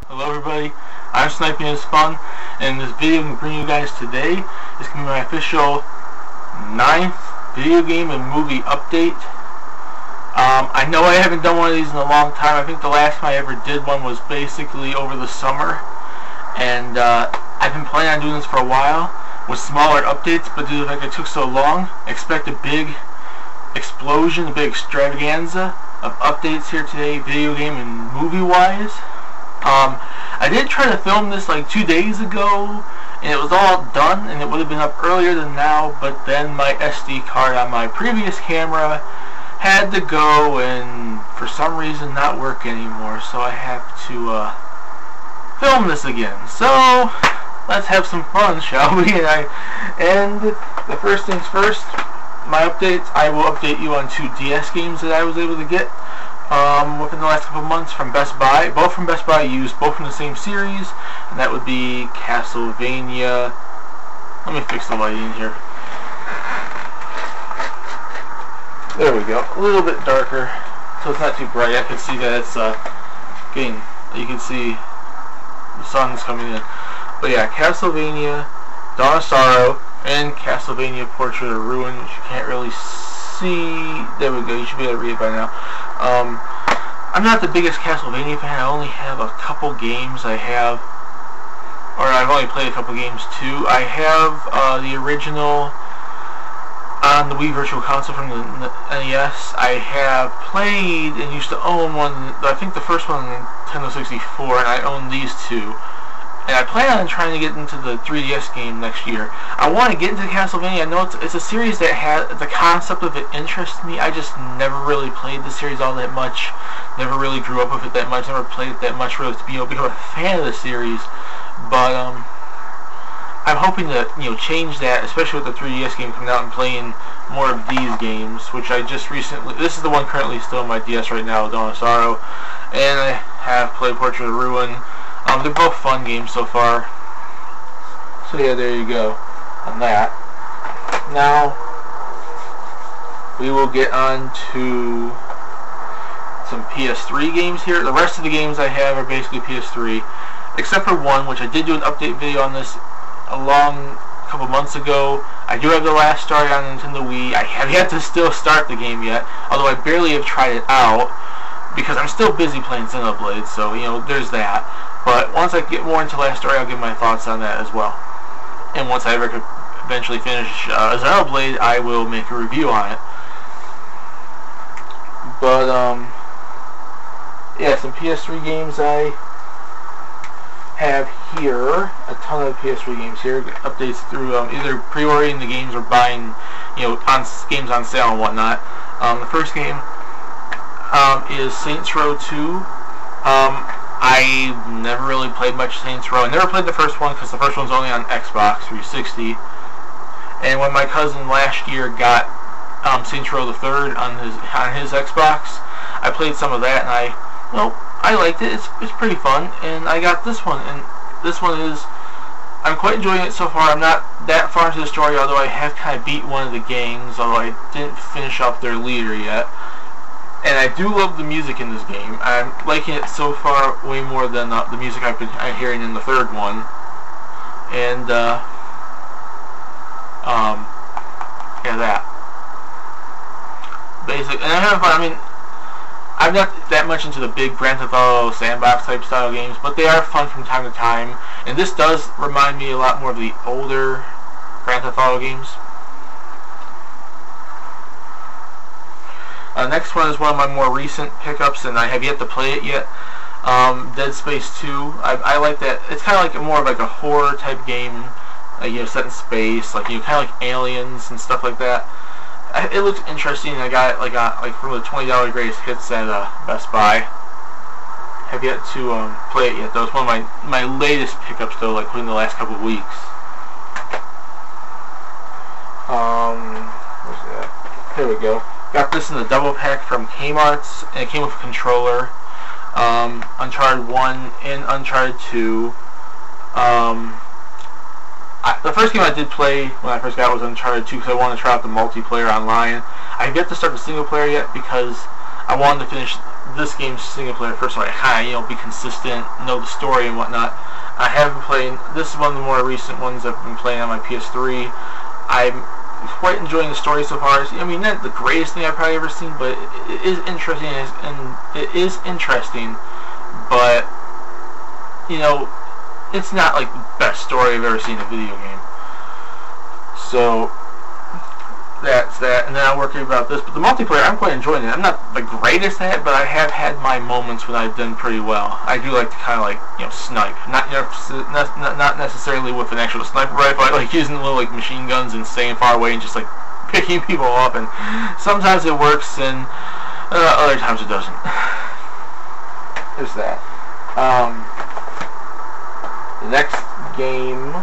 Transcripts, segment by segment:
Hello everybody, I'm Sniping is Fun, and this video I'm going to bring you guys today is going to be my official 9th video game and movie update. I know I haven't done one of these in a long time. I think the last time I ever did one was basically over the summer, and I've been planning on doing this for a while with smaller updates, but due to the fact it took so long, expect a big explosion, a big extravaganza of updates here today, video game and movie wise. I did try to film this like 2 days ago, and it was all done, and it would have been up earlier than now, but then my SD card on my previous camera had to go and for some reason not work anymore, so I have to film this again. So let's have some fun, shall we? And the first things first, my updates, I will update you on 2 DS games that I was able to get within the last couple of months from Best Buy. Both from Best Buy, used both from the same series, and that would be Castlevania. Let me fix the lighting here. There we go. A little bit darker, so it's not too bright. I can see that it's getting, you can see the sun's coming in. But yeah, Castlevania, Dawn of Sorrow, and Castlevania Portrait of Ruin, which you can't really see. There we go, you should be able to read it by now. I'm not the biggest Castlevania fan. I only have a couple games. I've only played a couple games too. I have the original on the Wii Virtual Console from the NES. I have played and used to own one, I think the first one on the Nintendo 64, and I own these two. And I plan on trying to get into the 3DS game next year. I want to get into Castlevania. I know it's a series that the concept of it interests me. I just never really played the series all that much. Never really grew up with it that much. Never played it that much really to be able to become a fan of the series. But I'm hoping to change that, especially with the 3DS game coming out and playing more of these games, which I just recently. This is the one currently still on my DS right now, Dawn of Sorrow, and I have played Portrait of Ruin. They're both fun games so far. So yeah, there you go on that. Now we will get on to some PS3 games here. The rest of the games I have are basically PS3, except for one, which I did do an update video on this a couple months ago. I do have the last story on Nintendo Wii. I have yet to still start the game yet, although I barely have tried it out because I'm still busy playing Xenoblade, so there's that. But once I get more into last story, I'll give my thoughts on that as well. And once I eventually finish Xenoblade, I will make a review on it. But yeah, some PS3 games I have here. A ton of PS3 games here. Updates through either pre-ordering the games or buying, on games on sale and whatnot. The first game is Saints Row 2. I never really played much Saints Row. I never played the first one because the first one's only on Xbox 360. And when my cousin last year got Saints Row the 3rd on his Xbox, I played some of that, and I liked it. It's pretty fun. And I got this one, and this one is, I'm quite enjoying it so far. I'm not that far into the story, although I have kind of beat one of the gangs, although I didn't finish off their leader yet. And I do love the music in this game. I'm liking it so far way more than the music I'm hearing in the third one. And yeah, that. Basically, and I'm having fun. I mean, I'm not that much into the big Grand Theft Auto sandbox type style games, but they are fun from time to time. And this does remind me a lot more of the older Grand Theft Auto games. Next one is one of my more recent pickups, and I have yet to play it yet. Dead Space 2. I like that. It's kind of like more of like a horror type game, set in space, like kind of like Aliens and stuff like that. It looks interesting. I got it like from the $20 greatest hits at Best Buy. Have yet to play it yet though. It's one of my latest pickups though, like within the last couple of weeks. Where's that? Here we go. Got this in the double pack from Kmart's, and it came with a controller. Uncharted 1 and Uncharted 2. The first game I did play when I first got it was Uncharted 2 because I wanted to try out the multiplayer online. I have yet to start the single player yet because I wanted to finish this game's single player first, so I kind of, be consistent, know the story and whatnot. I have been playing. This is one of the more recent ones I've been playing on my PS3. I'm quite enjoying the story so far. I mean, not the greatest thing I've probably ever seen, but it is interesting, but it's not like the best story I've ever seen in a video game. So that's that. And then I'm working about this, but the multiplayer, I'm quite enjoying it. I'm not the greatest at it, but I have had my moments when I've done pretty well. I do like to kind of snipe, not necessarily with an actual sniper rifle. I like using little machine guns and staying far away and just picking people up. And sometimes it works, and other times it doesn't. There's that. The next game,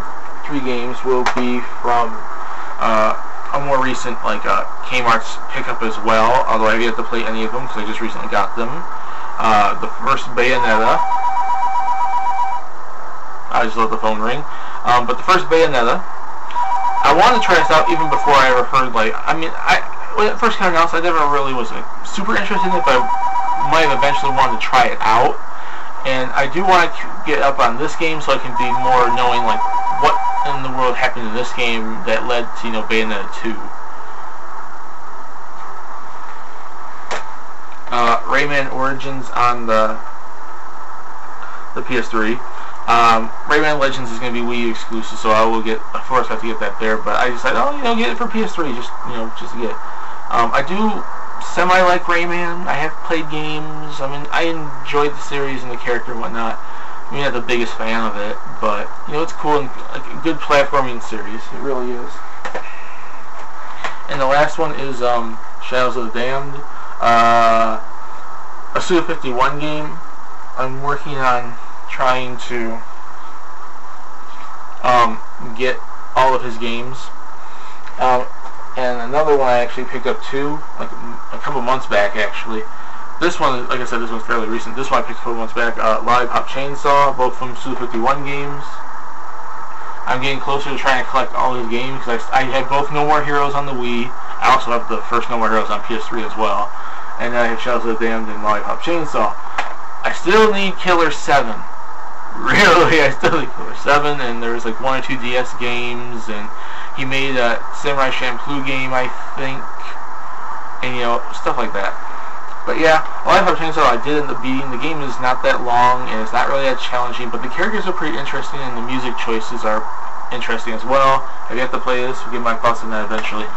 3 games, will be from a more recent, Kmart's pickup as well, although I've yet to play any of them because I just recently got them. The first Bayonetta. I just let the phone ring. But the first Bayonetta, I wanted to try this out even before I ever heard, when it first came announced, I never really was super interested in it, but I might have eventually wanted to try it out. And I do want to get up on this game so I can be more knowing, what in the world happened in this game that led to, Bayonetta 2. Rayman Origins on the PS3. Rayman Legends is going to be Wii U exclusive, so I will of course, have to get that there. But I decided, get it for PS3, just to get it. I do semi-like Rayman. I have played games. I mean, I enjoyed the series and the character and whatnot. I mean, I'm not the biggest fan of it, but, it's cool and a good platforming series. It really is. And the last one is Shadows of the Damned. A Suda51 game. I'm working on trying to get all of his games. And another one I actually picked up too, a couple months back actually. This one, like I said, this one's fairly recent. This one I picked up a couple months back. Lollipop Chainsaw, both from Suda51 games. I'm getting closer to trying to collect all his games because I had both No More Heroes on the Wii. I also have the first No More Heroes on PS3 as well. And then I have Shadows of the Damned and Lollipop Chainsaw. I still need Killer 7. Really, I still need Killer 7, and there's 1 or 2 DS games, and he made a Samurai Champloo game, I think, and stuff like that. But yeah, Lollipop Chainsaw I did end up beating. The game is not that long, and it's not really that challenging, but the characters are pretty interesting, and the music choices are interesting as well. I've yet to play this. We'll give my thoughts on that eventually.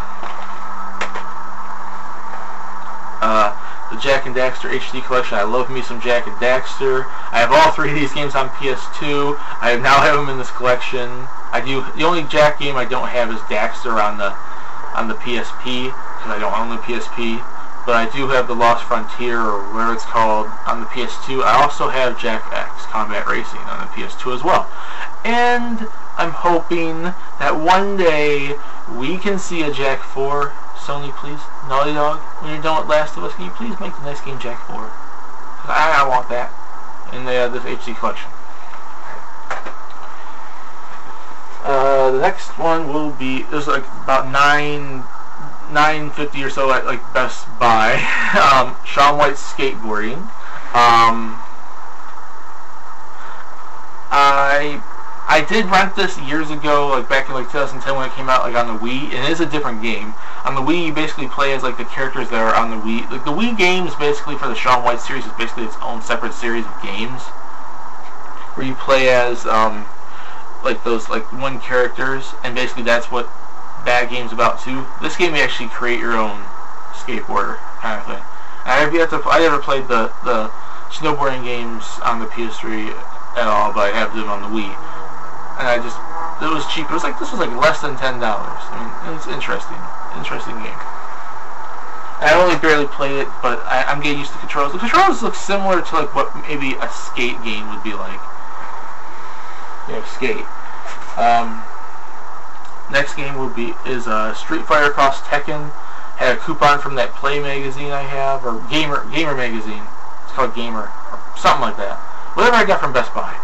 The Jak and Daxter HD collection. I love me some Jak and Daxter. I have all 3 of these games on PS2. I now have them in this collection. The only Jak game I don't have is Daxter on the PSP because I don't own the PSP. But I do have the Lost Frontier, or whatever it's called, on the PS2. I also have Jak X Combat Racing on the PS2 as well. And I'm hoping that one day we can see a Jak 4. Sony, please. Naughty Dog, when you're done with Last of Us, can you please make the next game Jak 4? I want that in this HD collection. The next one will be, there's about $9.50 or so at Best Buy. Shaun White's Skateboarding. I did rent this years ago, back in 2010 when it came out, on the Wii. And it is a different game. On the Wii, you basically play as the characters that are on the Wii. The Wii games, basically for the Shaun White series, is basically its own separate series of games, where you play as those one characters, and basically that's what that game's about too. This game you actually create your own skateboarder kind of thing. And I never played the snowboarding games on the PS3 at all, but I have them on the Wii. And it was cheap. It was this was less than $10. I mean, it's interesting game. I only barely played it, but I'm getting used to the controls. The controls look similar to what maybe a skate game would be like. Skate. Next game is Street Fighter Cross Tekken. Had a coupon from that Play magazine I have, or Gamer magazine. It's called Gamer, or something like that. Whatever I got from Best Buy,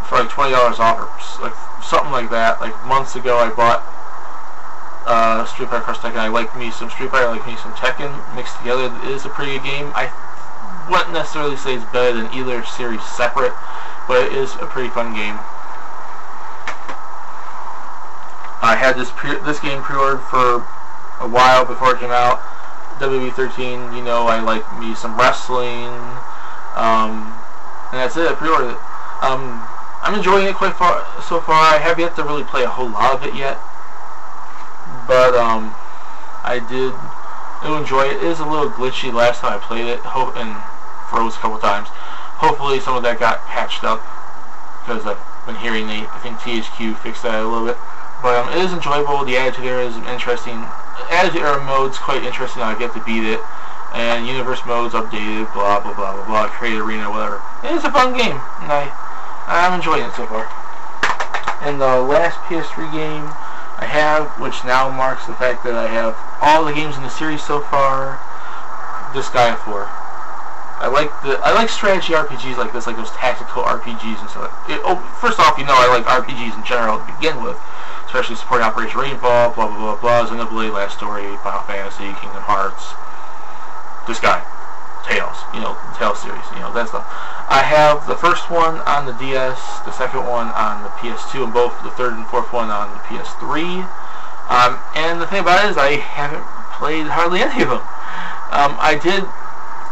for $20 off, or something like that. Months ago, I bought Street Fighter Cross Tekken. I like me some Street Fighter, I like me some Tekken mixed together. It is a pretty good game. I wouldn't necessarily say it's better than either series separate, but it is a pretty fun game. I had this game pre-ordered for a while before it came out. WWE 13, you know, I like me some wrestling, and that's it. I pre-ordered it. I'm enjoying it quite so far. I have yet to really play a whole lot of it yet, but I did enjoy it. It is a little glitchy last time I played it, and froze a couple times. Hopefully some of that got patched up, because I've been hearing I think THQ fixed that a little bit. But it is enjoyable. The Attitude Era is interesting. Attitude Era mode's quite interesting. I get to beat it. And Universe mode's updated, blah, blah, blah, blah, blah. Create Arena, whatever. It's a fun game. And I'm enjoying it so far. And the last PS3 game I have, which now marks the fact that I have all the games in the series so far, Disgaea 4. I like strategy RPGs like this, like those tactical RPGs and stuff. First off, you know I like RPGs in general to begin with, especially supporting Operation Rainfall, blah blah blah blah, Xenoblade, Last Story, Final Fantasy, Kingdom Hearts, Disgaea, Tales, you know, the Tales series, you know, that stuff. I have the first one on the DS, the second one on the PS2, and both the third and fourth one on the PS3. And the thing about it is I haven't played hardly any of them. I did,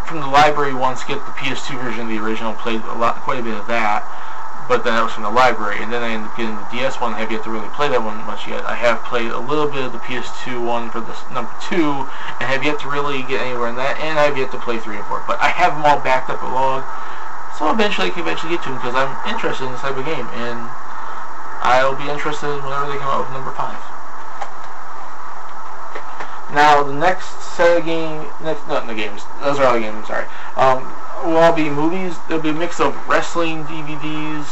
from the library once, get the PS2 version of the original, played quite a bit of that, but then that was from the library, and then I ended up getting the DS one. I have yet to really play that one much yet. I have played a little bit of the PS2 one for the number 2, and have yet to really get anywhere in that, and I have yet to play 3 and 4, but I have them all backed up at log, so eventually I can get to them, because I'm interested in this type of game, and I'll be interested whenever they come out with number 5. Now, the next set of games, not the games, those are all the games, I'm sorry, will all be movies. There'll be a mix of wrestling DVDs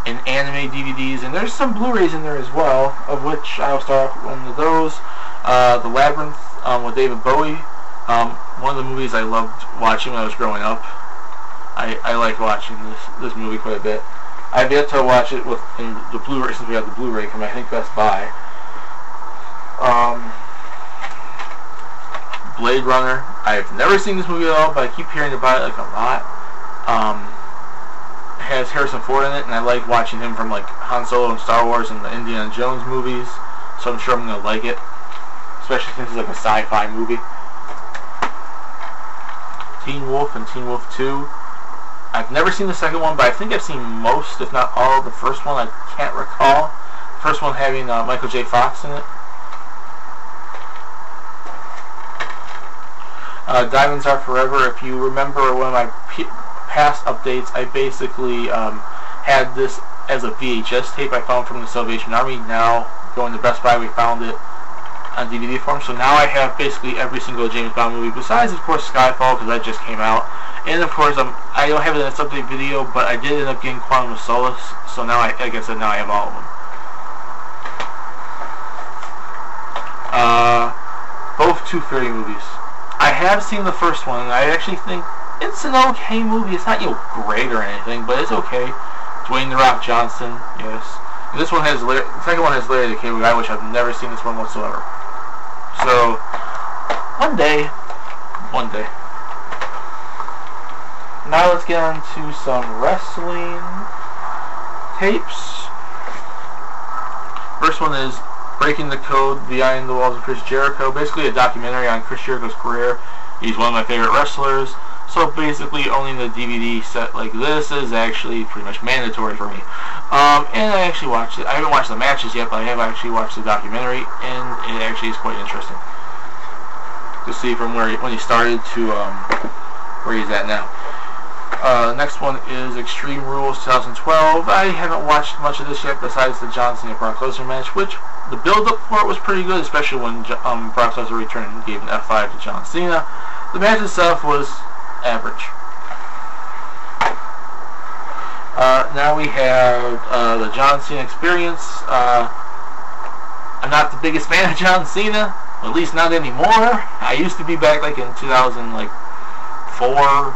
and anime DVDs, and there's some Blu-rays in there as well, of which I'll start off with one of those. The Labyrinth with David Bowie, one of the movies I loved watching when I was growing up. I like watching this movie quite a bit. I've yet to watch it in the Blu-ray, since we have the Blu-ray from I think Best Buy. Blade Runner. I've never seen this movie at all, but I keep hearing about it like a lot. It has Harrison Ford in it, and I like watching him from like Han Solo and Star Wars and the Indiana Jones movies, so I'm sure I'm going to like it, especially since it's like a sci-fi movie. Teen Wolf and Teen Wolf 2. I've never seen the second one, but I think I've seen most, if not all, of the first one. I can't recall. The first one having Michael J. Fox in it. Diamonds Are Forever. If you remember one of my past updates, I basically had this as a VHS tape I found from the Salvation Army. Now, going to Best Buy, we found it on DVD form. So now I have basically every single James Bond movie, besides, of course, Skyfall, because that just came out. And, of course, I don't have it in this update video, but I did end up getting Quantum of Solace. So now, like I said, now I have all of them. Both Tooth Fairy movies. I have seen the first one, and I actually think it's an okay movie. It's not, you know, great or anything, but it's okay. Dwayne "The Rock" Johnson, yes. And this one has, the second one has Larry the Cable Guy, which I've never seen this one whatsoever. So, one day. Now let's get on to some wrestling tapes. First one is Breaking the Code Behind the Walls of Chris Jericho. Basically a documentary on Chris Jericho's career. He's one of my favorite wrestlers. So basically owning the DVD set like this is actually pretty much mandatory for me. And I actually watched it. I haven't watched the matches yet, but I have actually watched the documentary, and it actually is quite interesting to see from when he started to where he's at now. Next one is Extreme Rules 2012. I haven't watched much of this yet besides the John Cena Brock Lesnar match, which the build-up for it was pretty good, especially when Brock Lesnar returned and gave an F5 to John Cena. The match itself was average. Now we have the John Cena Experience. I'm not the biggest fan of John Cena, at least not anymore. I used to be back like in 2004,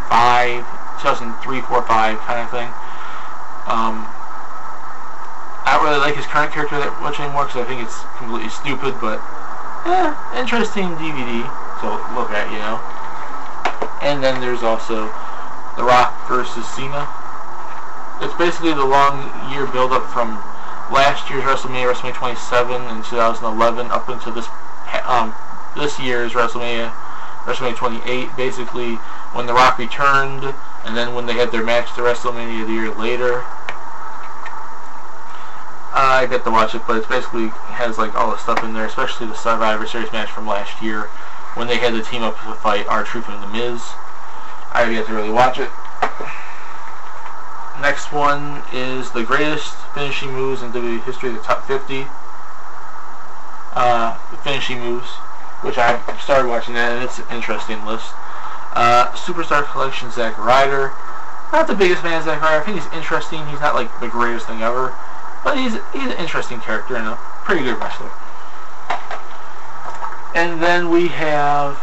5, 2003, 4, 5 kind of thing. I don't really like his current character that much anymore because I think it's completely stupid, but interesting DVD to look at, you know. And then there's also The Rock versus Cena. It's basically the long year build-up from last year's WrestleMania 27 in 2011 up into this year's WrestleMania 28, basically when The Rock returned, and then when they had their match to WrestleMania the year later. I get to watch it, but it basically has like all the stuff in there, especially the Survivor Series match from last year when they had to team up to fight R-Truth and The Miz. I get to really watch it. Next one is the greatest finishing moves in WWE history, the top 50 finishing moves, which I started watching that, and it's an interesting list. Superstar Collection, Zack Ryder. Not the biggest fan of Zack Ryder. I think he's interesting. He's not like the greatest thing ever, but he's an interesting character and a pretty good wrestler. And then we have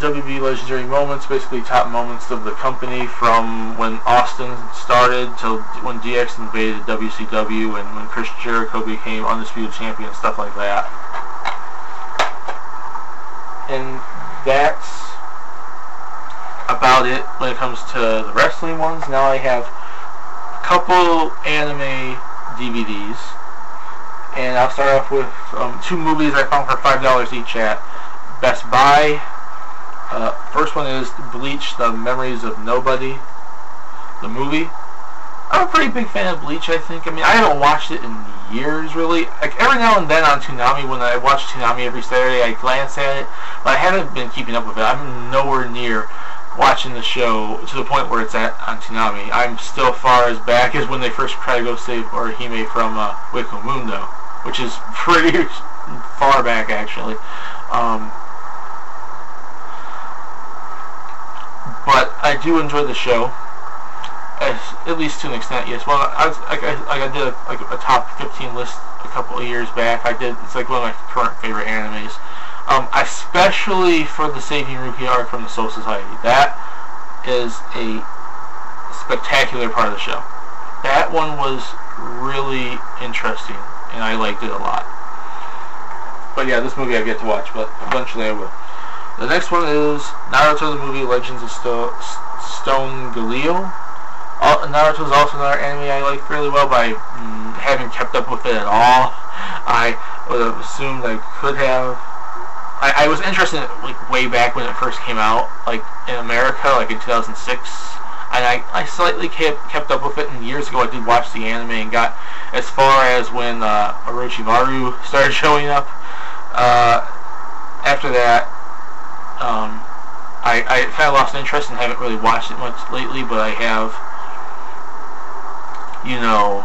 WWE Legendary Moments, basically top moments of the company from when Austin started till when DX invaded WCW and when Chris Jericho became Undisputed Champion, stuff like that. And that's about it when it comes to the wrestling ones. Now I have a couple anime DVDs, and I'll start off with two movies I found for $5 each at Best Buy. First one is Bleach, The Memories of Nobody, the movie. I'm a pretty big fan of Bleach, I think. I mean, I haven't watched it in years, really. Like, every now and then on Toonami, when I watch Toonami every Saturday, I glance at it, but I haven't been keeping up with it. I'm nowhere near watching the show to the point where it's at on Toonami. I'm still far as back as when they first tried to go save Orihime from Wako Mundo, which is pretty far back, actually. But I do enjoy the show, at least to an extent. Yes. Well, I did a top 15 list a couple of years back. It's like one of my current favorite animes, especially for the Saving Ruki arc from the Soul Society. That is a spectacular part of the show. That one was really interesting, and I liked it a lot. But yeah, this movie I get to watch, but eventually I will. The next one is Naruto the movie, Legends of Stone Galil. Naruto is also another anime I like fairly well, but I haven't kept up with it at all. I would have assumed I could have. I was interested in it like way back when it first came out, like in America, like in 2006, and I slightly kept up with it. And years ago I did watch the anime and got as far as when Orochimaru started showing up. After that, I kind of lost interest and haven't really watched it much lately, but I have, you know,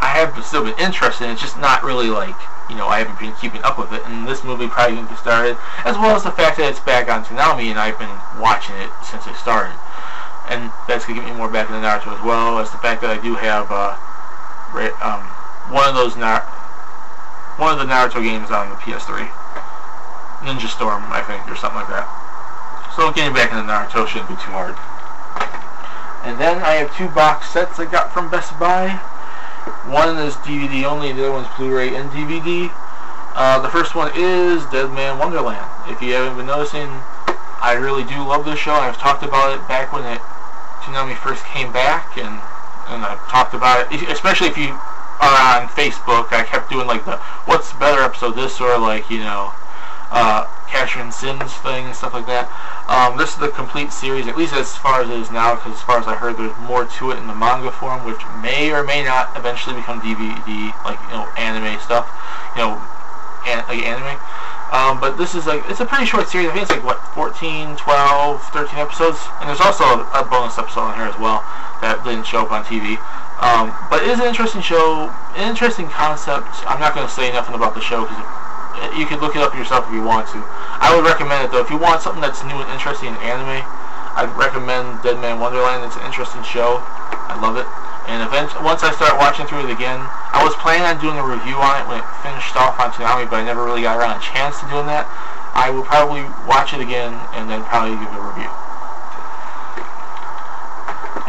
I have still been interested. It's just not really like, you know, I haven't been keeping up with it, and this movie probably didn't get started, as well as the fact that it's back on Toonami and I've been watching it since it started, and that's going to get me more back into Naruto, as well as the fact that I do have one of the Naruto games on the PS3. Ninja Storm, I think, or something like that. So getting back into Naruto shouldn't be too hard. And then I have two box sets I got from Best Buy. One is DVD only, the other one's Blu-ray and DVD. The first one is Dead Man Wonderland. If you haven't been noticing, I really do love this show. I've talked about it back when Toonami first came back, and I've talked about it, especially if you are on Facebook. I kept doing like the what's better episode this, or like, you know, Catherine Sims thing and stuff like that. This is the complete series, at least as far as it is now, because as far as I heard, there's more to it in the manga form, which may or may not eventually become DVD, like, you know, anime stuff, you know, like anime. But this is like, it's a pretty short series. I think it's like, what, 14, 12, 13 episodes, and there's also a bonus episode on here as well that didn't show up on TV. But it is an interesting show, an interesting concept. I'm not going to say nothing about the show, because you can look it up yourself if you want to. I would recommend it, though. If you want something that's new and interesting in anime, I'd recommend Dead Man Wonderland. It's an interesting show. I love it. And once I start watching through it again, I was planning on doing a review on it when it finished off on Toonami, but I never really got around a chance to doing that. I will probably watch it again and then probably give it a review.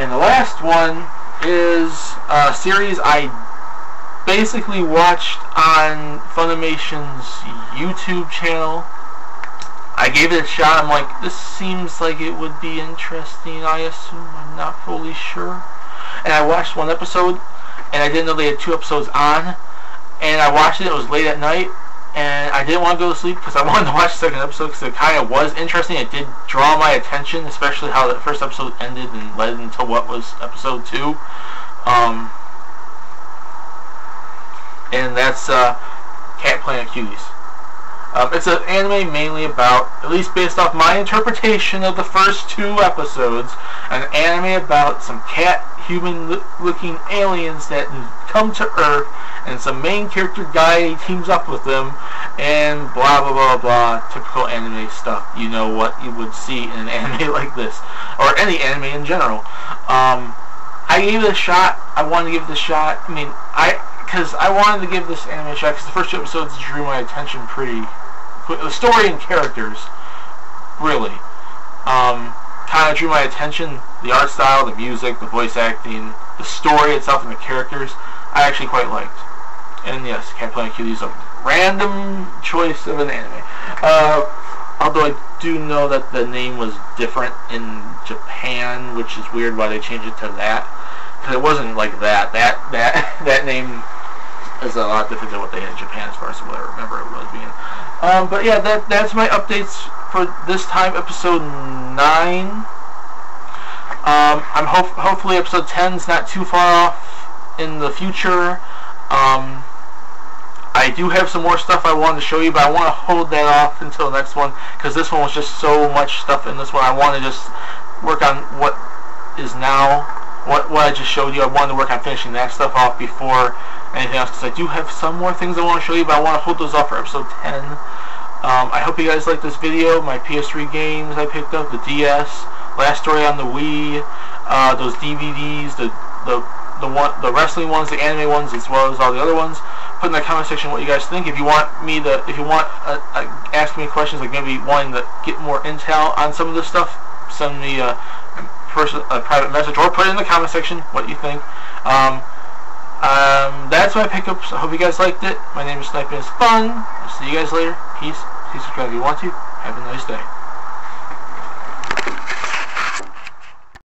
And the last one is a series I basically watched on Funimation's YouTube channel. I gave it a shot. I'm like, this seems like it would be interesting, I assume. I'm not fully sure. And I watched one episode, and I didn't know they had 2 episodes on. And I watched it. It was late at night, and I didn't want to go to sleep because I wanted to watch the second episode because it kind of was interesting. It did draw my attention, especially how the first episode ended and led into what was episode 2. And that's Cat Planet Cuties. It's an anime mainly about, at least based off my interpretation of the first 2 episodes, an anime about some cat-human-looking aliens that come to Earth, and some main character guy teams up with them, and blah blah blah blah, typical anime stuff. You know what you would see in an anime like this, or any anime in general. I gave it a shot. I wanted to give it a shot. I mean, because I wanted to give this anime a shot because the first 2 episodes drew my attention pretty quick. The story and characters, really, kind of drew my attention. The art style, the music, the voice acting, the story itself, and the characters, I actually quite liked. And yes, Cat Planet Cuties is a random choice of an anime. Although I do know that the name was different in Japan, which is weird why they changed it to that. Because it wasn't like that. That name is a lot different than what they had in Japan as far as what I remember it was being. But yeah, that's my updates for this time, episode 9. Hopefully episode 10 is not too far off in the future. I do have some more stuff I wanted to show you, but I want to hold that off until the next one, because this one was just so much stuff in this one. I want to just work on what is now, what I just showed you. I wanted to work on finishing that stuff off before anything else, because I do have some more things I want to show you, but I want to hold those off for episode 10. I hope you guys liked this video. My PS3 games I picked up, the DS, Last Story on the Wii, those DVDs, the wrestling ones, the anime ones, as well as all the other ones. Put in the comment section what you guys think. If you want ask me questions, like maybe wanting to get more intel on some of this stuff, send me a private message, or put it in the comment section what you think. That's my pickups. I hope you guys liked it. My name is Sniping is Fun. I'll see you guys later. Peace. Please subscribe if you want to. Have a nice day.